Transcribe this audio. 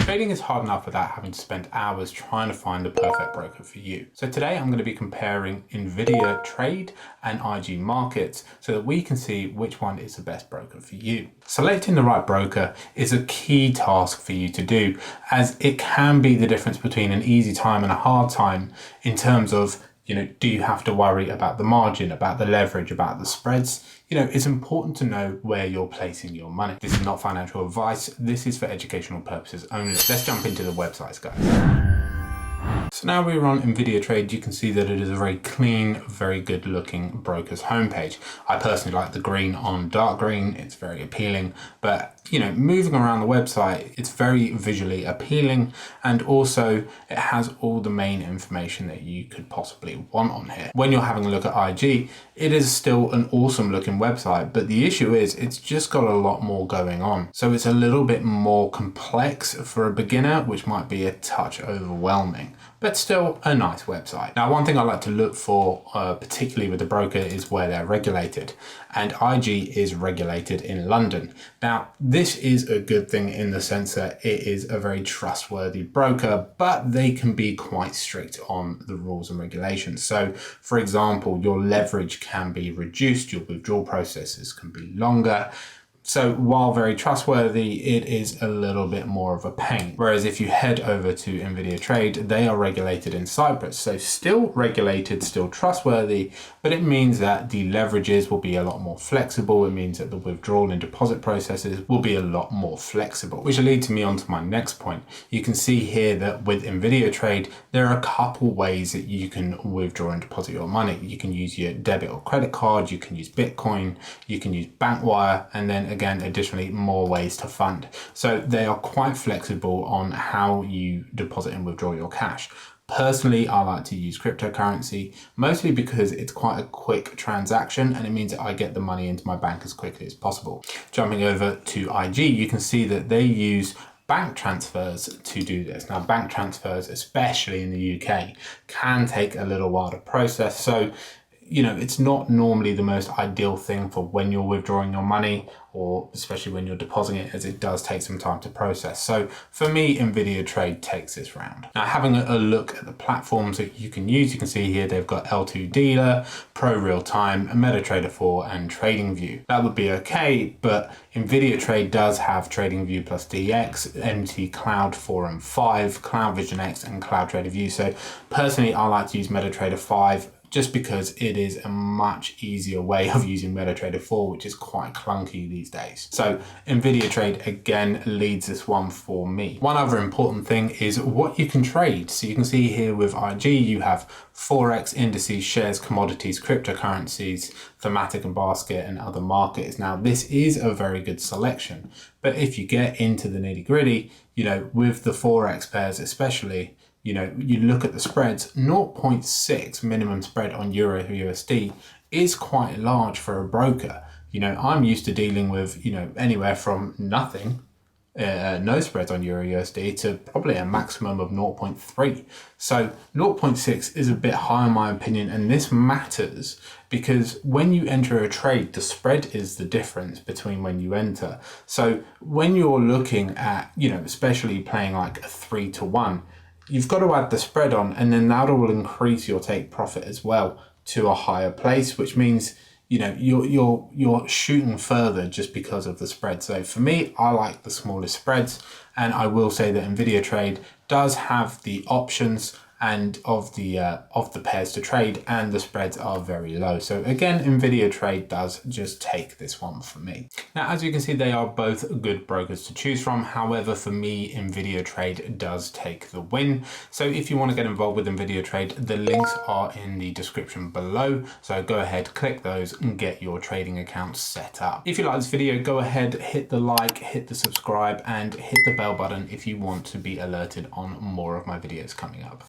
Trading is hard enough without having to spend hours trying to find the perfect broker for you. So today I'm going to be comparing Invidia Trade and IG Markets so that we can see which one is the best broker for you. Selecting the right broker is a key task for you to do, as it can be the difference between an easy time and a hard time in terms of, do you have to worry about the margin, about the leverage, about the spreads? It's important to know where you're placing your money. This is not financial advice. This is for educational purposes only. Let's jump into the websites, guys. So now we're on Invidia Trade. You can see that it is a very clean, very good looking broker's homepage. I personally like the green on dark green. It's very appealing, but moving around the website, it's very visually appealing, and also it has all the main information that you could possibly want on here. When you're having a look at IG, it is still an awesome looking website, but the issue is it's just got a lot more going on. So it's a little bit more complex for a beginner, which might be a touch overwhelming, but still a nice website. Now, one thing I like to look for, particularly with the broker, is where they're regulated, and IG is regulated in London. Now, this is a good thing in the sense that it is a very trustworthy broker, but they can be quite strict on the rules and regulations. So, for example, your leverage can be reduced, your withdrawal processes can be longer. So while very trustworthy, it is a little bit more of a pain. Whereas if you head over to Invidia Trade, they are regulated in Cyprus. So still regulated, still trustworthy, but it means that the leverages will be a lot more flexible. It means that the withdrawal and deposit processes will be a lot more flexible, which leads me on to my next point. You can see here that with Invidia Trade, there are a couple ways that you can withdraw and deposit your money. You can use your debit or credit card, you can use Bitcoin, you can use bank wire, and then again, additionally, more ways to fund. So they are quite flexible on how you deposit and withdraw your cash. Personally, I like to use cryptocurrency, mostly because it's quite a quick transaction and it means that I get the money into my bank as quickly as possible. Jumping over to IG, you can see that they use bank transfers to do this. Now, bank transfers, especially in the UK, can take a little while to process. So it's not normally the most ideal thing for when you're withdrawing your money, or especially when you're depositing it, as it does take some time to process. So for me, Invidia Trade takes this round. Now, having a look at the platforms that you can use, you can see here they've got L2 Dealer, Pro Real Time, MetaTrader 4, and TradingView. That would be okay, but Invidia Trade does have TradingView plus DX, MT Cloud 4 and 5, Cloud Vision X, and Cloud Trader View. So personally, I like to use MetaTrader 5, just because it is a much easier way of using MetaTrader 4, which is quite clunky these days. So Invidia Trade again leads this one for me. One other important thing is what you can trade. So you can see here with IG, you have Forex, indices, shares, commodities, cryptocurrencies, thematic and basket, and other markets. Now, this is a very good selection, but if you get into the nitty gritty, with the Forex pairs especially, you look at the spreads, 0.6 minimum spread on Euro USD is quite large for a broker. I'm used to dealing with, anywhere from nothing, no spreads on Euro USD to probably a maximum of 0.3. So 0.6 is a bit high in my opinion, and this matters because when you enter a trade, the spread is the difference between when you enter. So when you're looking at, especially playing like a 3-to-1, you've got to add the spread on, and then that will increase your take profit as well to a higher place, which means you're shooting further just because of the spread. So for me, I like the smallest spreads, and I will say that Invidia Trade does have the options and of the pairs to trade, and the spreads are very low. So again, Invidia Trade does just take this one for me. Now, as you can see, they are both good brokers to choose from. However, for me, Invidia Trade does take the win. So if you want to get involved with Invidia Trade, the links are in the description below. So go ahead, click those and get your trading account set up. If you like this video, go ahead, hit the like, hit the subscribe, and hit the bell button if you want to be alerted on more of my videos coming up.